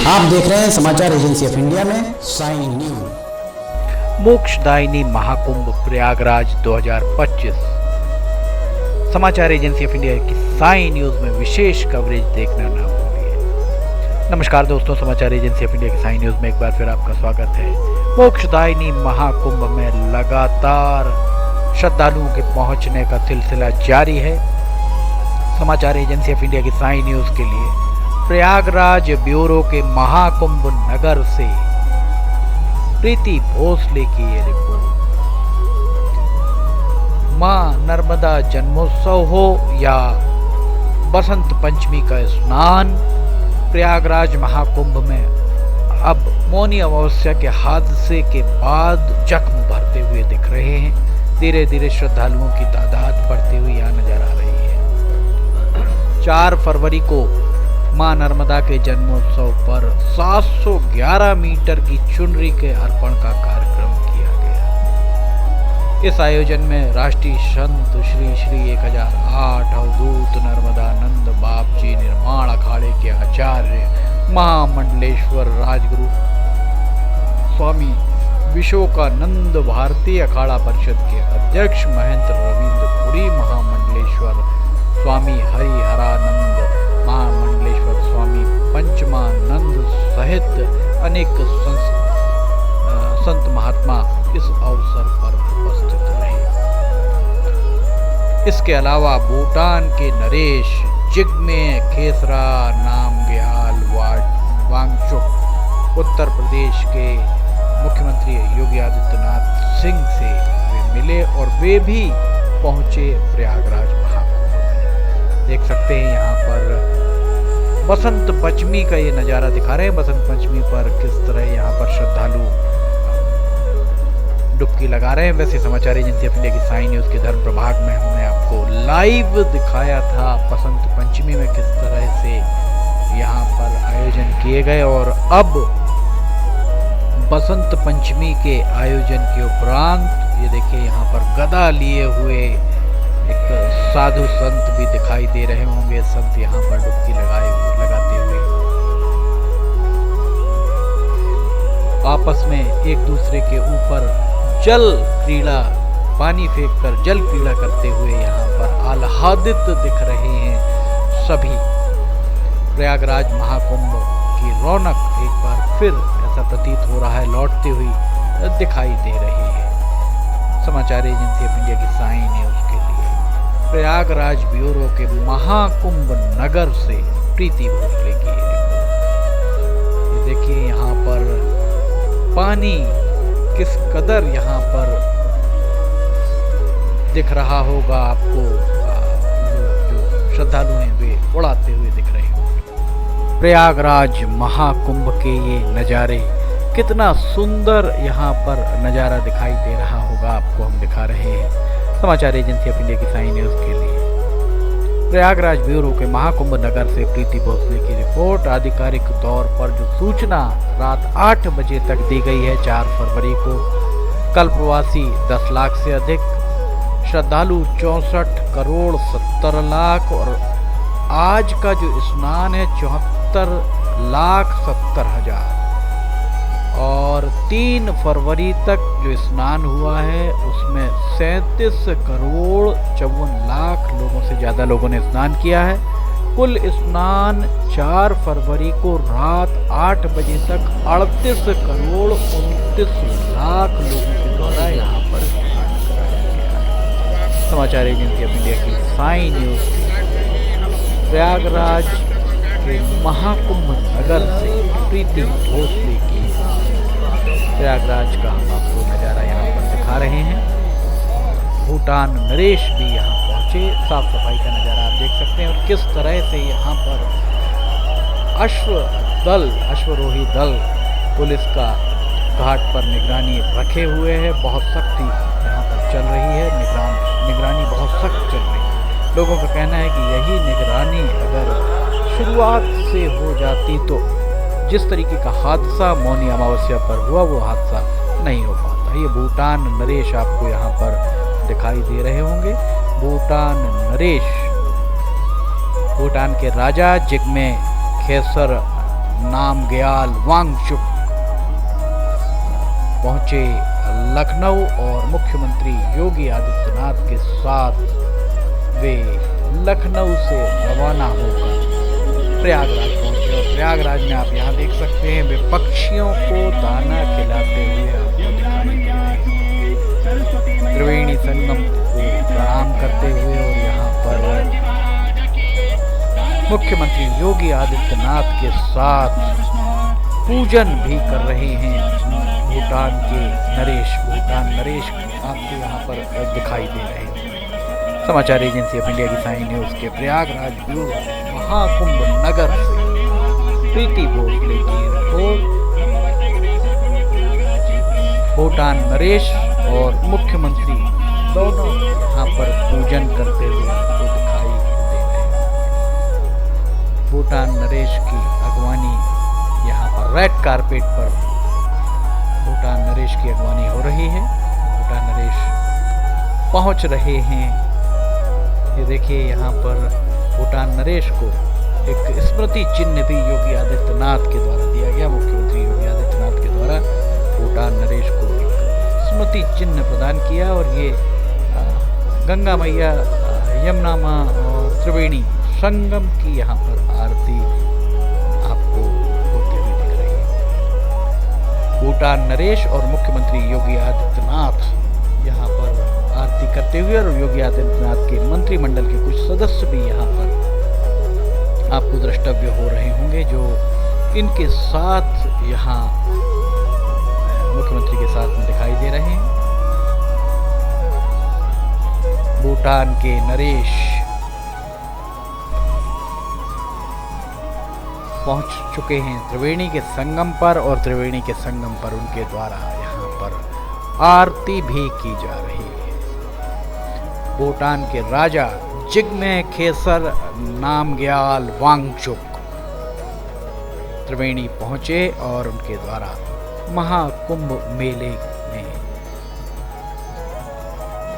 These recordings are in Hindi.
आप देख रहे हैं समाचार एजेंसी ऑफ इंडिया में साई न्यूज। मोक्षदायिनी महाकुंभ प्रयागराज 2025 समाचार एजेंसी ऑफ इंडिया की साई न्यूज में विशेष कवरेज देखना ना भूलिए। नमस्कार दोस्तों, समाचार एजेंसी ऑफ इंडिया की साई न्यूज में एक बार फिर आपका स्वागत है। मोक्षदायिनी महाकुंभ में लगातार श्रद्धालुओं के पहुंचने का सिलसिला जारी है। समाचार एजेंसी ऑफ इंडिया की साई न्यूज के लिए प्रयागराज ब्यूरो के महाकुंभ नगर से प्रीति भोसले की ये रिपोर्ट। मां नर्मदा जन्मोत्सव हो या बसंत पंचमी का स्नान, प्रयागराज महाकुंभ में अब मौनी अमावस्या के हादसे के बाद जख्म भरते हुए दिख रहे हैं। धीरे धीरे श्रद्धालुओं की तादाद बढ़ती हुई यहाँ नजर आ रही है। 4 फरवरी को मां नर्मदा के जन्मोत्सव पर 711 मीटर की चुनरी के अर्पण का कार्यक्रम किया गया। इस आयोजन में राष्ट्रीय संत श्री श्री 1008 अवधूत नर्मदानंद बाप जी निर्माण अखाड़े के आचार्य महामंडलेश्वर राजगुरु स्वामी विशोकानंद भारतीय अखाड़ा परिषद के अध्यक्ष महंत रविंद्रपुरी महामंडलेश्वर स्वामी हरिहरानंद महामंडलेश्वर स्वामी पंचमानंद सहित अनेक संत महात्मा इस अवसर पर उपस्थित रहे। इसके अलावा भूटान के नरेश जिग्मे खेसरा नामग्याल वांगचुक, उत्तर प्रदेश के मुख्यमंत्री योगी आदित्यनाथ सिंह से वे मिले और वे भी पहुंचे प्रयागराज महाकुंभ में। देख सकते हैं यहाँ पर बसंत पंचमी का ये नज़ारा दिखा रहे हैं। बसंत पंचमी पर किस तरह यहाँ पर श्रद्धालु डुबकी लगा रहे हैं। वैसे समाचार एजेंसी ऑफ इंडिया की साई न्यूज के धर्म प्रभाग में हमने आपको लाइव दिखाया था बसंत पंचमी में किस तरह से यहाँ पर आयोजन किए गए, और अब बसंत पंचमी के आयोजन के उपरांत ये देखिए यहाँ पर गदा लिए हुए एक साधु संत भी दिखाई दे रहे होंगे। संत यहाँ पर डुबकी लगाते हुए आपस में एक दूसरे के ऊपर जल क्रीड़ा, पानी फेंककर जल क्रीड़ा करते हुए यहाँ पर आह्लादित दिख रहे हैं सभी। प्रयागराज महाकुंभ की रौनक एक बार फिर ऐसा प्रतीत हो रहा है लौटती हुई दिखाई दे रही है। समाचार एजेंसी ऑफ इंडिया की साई न्यूज के लिए प्रयागराज ब्यूरो के महाकुंभ नगर से प्रीति भोसले की रिपोर्ट। ये देखिए यहाँ पर पानी किस कदर यहाँ पर दिख रहा होगा आपको। जो श्रद्धालु हैं वे उड़ाते हुए दिख रहे होंगे। प्रयागराज महाकुंभ के ये नज़ारे, कितना सुंदर यहाँ पर नज़ारा दिखाई दे रहा होगा आपको, हम दिखा रहे हैं समाचार एजेंसी ऑफ इंडिया की साई न्यूज के लिए। प्रयागराज ब्यूरो के महाकुंभ नगर से प्रीति भोसले की रिपोर्ट। आधिकारिक तौर पर जो सूचना रात 8 बजे तक दी गई है 4 फरवरी को, कल्पवासी 10 लाख से अधिक, श्रद्धालु 64 करोड़ 70 लाख, और आज का जो स्नान है 74 लाख 70 हजार, और 3 फरवरी तक जो स्नान हुआ है उसमें 37 करोड़ 54 लाख लोगों से ज़्यादा लोगों ने स्नान किया है। कुल स्नान 4 फरवरी को रात 8 बजे तक 38 करोड़ 29 लाख लोगों के द्वारा यहाँ पर स्नान कराया गया है। समाचार एजेंसी ऑफ इंडिया की साई न्यूज प्रयागराज के महाकुंभ नगर से प्रीति भोसले की प्रयागराज का हम आपको नज़ारा यहाँ पर दिखा रहे हैं। भूटान नरेश भी यहाँ पहुँचे, साफ सफाई का नज़ारा आप देख सकते हैं, और किस तरह से यहाँ पर अश्वरोही दल पुलिस का घाट पर निगरानी रखे हुए है। बहुत सख्ती यहाँ पर चल रही है, निगरानी बहुत सख्त चल रही है। लोगों का कहना है कि यही निगरानी अगर शुरुआत से हो जाती तो जिस तरीके का हादसा मौनी अमावस्या पर हुआ वो हादसा नहीं हो पाता। ये भूटान नरेश आपको यहाँ पर दिखाई दे रहे होंगे। भूटान नरेश भूटान के राजा जिग्मे खेसर नामग्याल वांगचुक पहुंचे लखनऊ और मुख्यमंत्री योगी आदित्यनाथ के साथ वे लखनऊ से रवाना होकर प्रयागराज पहुंचे। और प्रयागराज में आप यहाँ देख सकते हैं वे पक्षियों को दाना खिलाते हुए आपको दिखाई दे रहे हैं। त्रिवेणी संगम को प्रणाम करते हुए और यहाँ पर मुख्यमंत्री योगी आदित्यनाथ के साथ पूजन भी कर रहे हैं भूटान के नरेश। भूटान नरेश आपको यहाँ पर दिखाई दे रहे हैं। समाचार एजेंसी ऑफ इंडिया की साई न्यूज के प्रयागराज ब्यूरो महाकुंभ नगर से प्रीति भोसले की रिपोर्ट। भूटान नरेश और मुख्यमंत्री दोनों यहाँ पर पूजन करते हुए आपको दिखाई दे रहे हैं। भूटान नरेश की अगवानी यहाँ पर रेड कारपेट पर भूटान नरेश की अगवानी हो रही है। भूटान नरेश पहुंच रहे हैं। ये देखिए यहाँ पर भूटान नरेश को एक स्मृति चिन्ह भी योगी आदित्यनाथ के द्वारा दिया गया। मुख्यमंत्री योगी आदित्यनाथ के द्वारा भूटान नरेश को एक स्मृति चिन्ह प्रदान किया और ये गंगा मैया, यमुना माँ और त्रिवेणी संगम की यहाँ पर आरती आपको होती हुई दिख रही है। भूटान नरेश और मुख्यमंत्री योगी आदित्यनाथ यहाँ पर आरती करते हुए और योगी आदित्यनाथ के मंत्रिमंडल के कुछ सदस्य भी यहाँ पर आपको द्रष्टव्य हो रहे होंगे, जो इनके साथ यहाँ मुख्यमंत्री के साथ में दिखाई दे रहे हैं। भूटान के नरेश पहुंच चुके हैं त्रिवेणी के संगम पर और त्रिवेणी के संगम पर उनके द्वारा यहाँ पर आरती भी की जा रही है। भूटान के राजा जिग्मे खेसर नामग्याल वांगचुक त्रिवेणी पहुंचे और उनके द्वारा महाकुंभ मेले में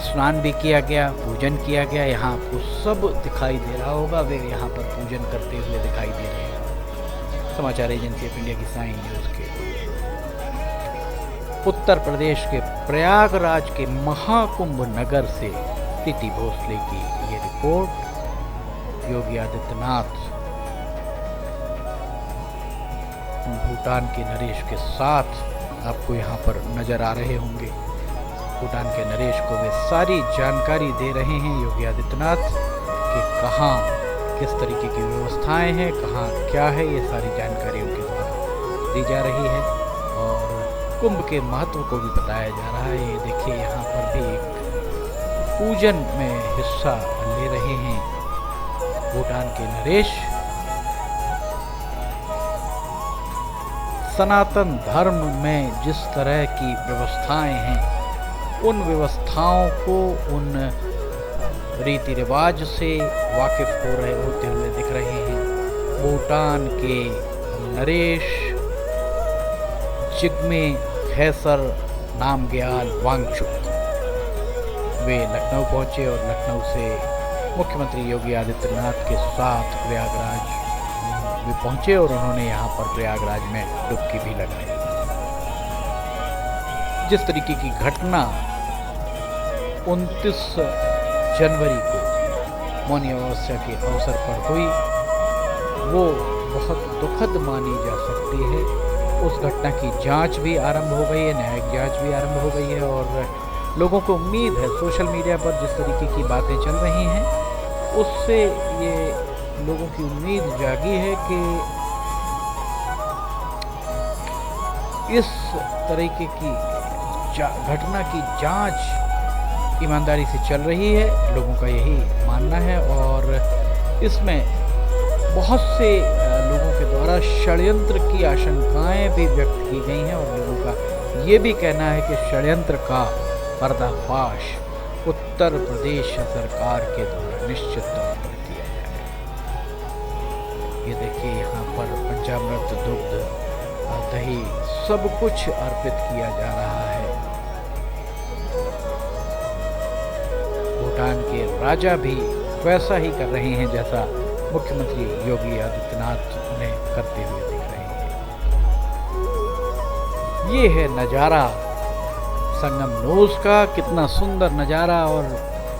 स्नान भी किया गया, पूजन किया गया। यहाँ आपको सब दिखाई दे रहा होगा, वे यहाँ पर पूजन करते हुए दिखाई दे रहे हैं। समाचार एजेंसी ऑफ इंडिया की साई न्यूज के उत्तर प्रदेश के प्रयागराज के महाकुंभ नगर से प्रीति भोसले की ये रिपोर्ट। योगी आदित्यनाथ भूटान के नरेश के साथ आपको यहाँ पर नजर आ रहे होंगे। भूटान के नरेश को वे सारी जानकारी दे रहे हैं योगी आदित्यनाथ कि कहाँ किस तरीके की व्यवस्थाएं हैं, कहाँ क्या है, ये सारी जानकारी उनके द्वारा दी जा रही है और कुंभ के महत्व को भी बताया जा रहा है। ये देखिए यहाँ पर भी एक पूजन में हिस्सा ले रहे हैं भूटान के नरेश। सनातन धर्म में जिस तरह की व्यवस्थाएं हैं, उन व्यवस्थाओं को, उन रीति रिवाज से वाकिफ होते हुए दिख रहे हैं भूटान के नरेश जिग्मे खेसर नामग्याल वांगचुक। वे लखनऊ पहुंचे और लखनऊ से मुख्यमंत्री योगी आदित्यनाथ के साथ प्रयागराज वे पहुंचे और उन्होंने यहाँ पर प्रयागराज में डुबकी भी लगाई। जिस तरीके की घटना 29 जनवरी को मौनी अमावस्या के अवसर पर हुई, वो बहुत दुखद मानी जा सकती है। उस घटना की जांच भी आरंभ हो गई है, न्यायिक जांच भी आरंभ हो गई है और लोगों को उम्मीद है, सोशल मीडिया पर जिस तरीके की बातें चल रही हैं उससे ये लोगों की उम्मीद जागी है कि इस तरीके की घटना की जांच ईमानदारी से चल रही है, लोगों का यही मानना है। और इसमें बहुत से लोगों के द्वारा षड्यंत्र की आशंकाएं भी व्यक्त की गई हैं और लोगों का ये भी कहना है कि षड्यंत्र का पर्दाफाश उत्तर प्रदेश सरकार के द्वारा निश्चित तौर पर किया जाएगा। ये देखिए यहाँ पर पंचामृत, दुग्ध, दही सब कुछ अर्पित किया जा रहा है। भूटान के राजा भी वैसा ही कर रहे हैं जैसा मुख्यमंत्री योगी आदित्यनाथ उन्हें करते हुए दिख रहे हैं। ये है नज़ारा संगम नोज का, कितना सुंदर नज़ारा। और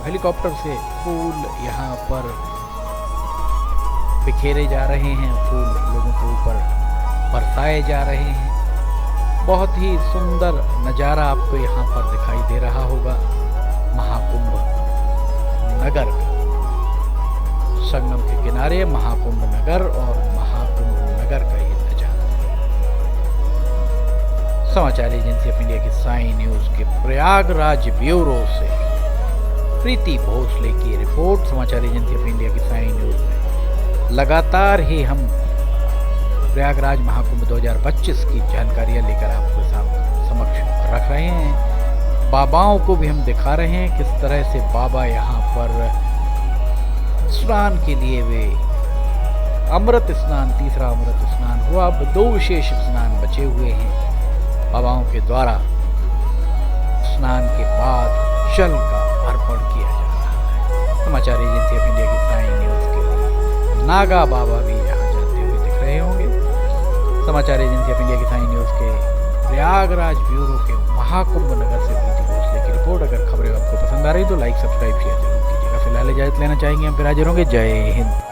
हेलीकॉप्टर से फूल यहाँ पर बिखेरे जा रहे हैं, फूल लोगों के ऊपर बरसाए जा रहे हैं। बहुत ही सुंदर नज़ारा आपको यहाँ पर दिखाई दे रहा होगा महाकुंभ नगर का। संगम के किनारे महाकुंभ नगर और महाकुंभ नगर का ये नज़ारा। समाचार एजेंसी ऑफ इंडिया की साई न्यूज़ के प्रयागराज ब्यूरो से प्रीति भोसले की रिपोर्ट। समाचार एजेंसी ऑफ इंडिया की साई न्यूज़ में लगातार ही हम प्रयागराज महाकुंभ 2025 की जानकारियां लेकर आपके समक्ष रख रहे हैं। बाबाओं को भी हम दिखा रहे हैं किस तरह से बाबा यहाँ पर स्नान के लिए वे अमृत स्नान, तीसरा अमृत स्नान हुआ। अब 2 विशेष स्नान बचे हुए हैं बाबाओं के द्वारा। स्नान के बाद जल का अर्पण किया जा रहा है। समाचार एजेंसी ऑफ इंडिया की साई न्यूज़ के नागा बाबा भी यहाँ जाते हुए दिख रहे होंगे। समाचार एजेंसी ऑफ इंडिया की साई न्यूज़ के प्रयागराज ब्यूरो के महाकुंभ नगर से प्रीति भोसले की रिपोर्ट। अगर खबरें आपको पसंद आ रही तो लाइक, सब्सक्राइब, शेयर जरूर कीजिएगा। फिलहाल इजाजत लेना चाहेंगे, हम फिर हाजिर होंगे। जय हिंद।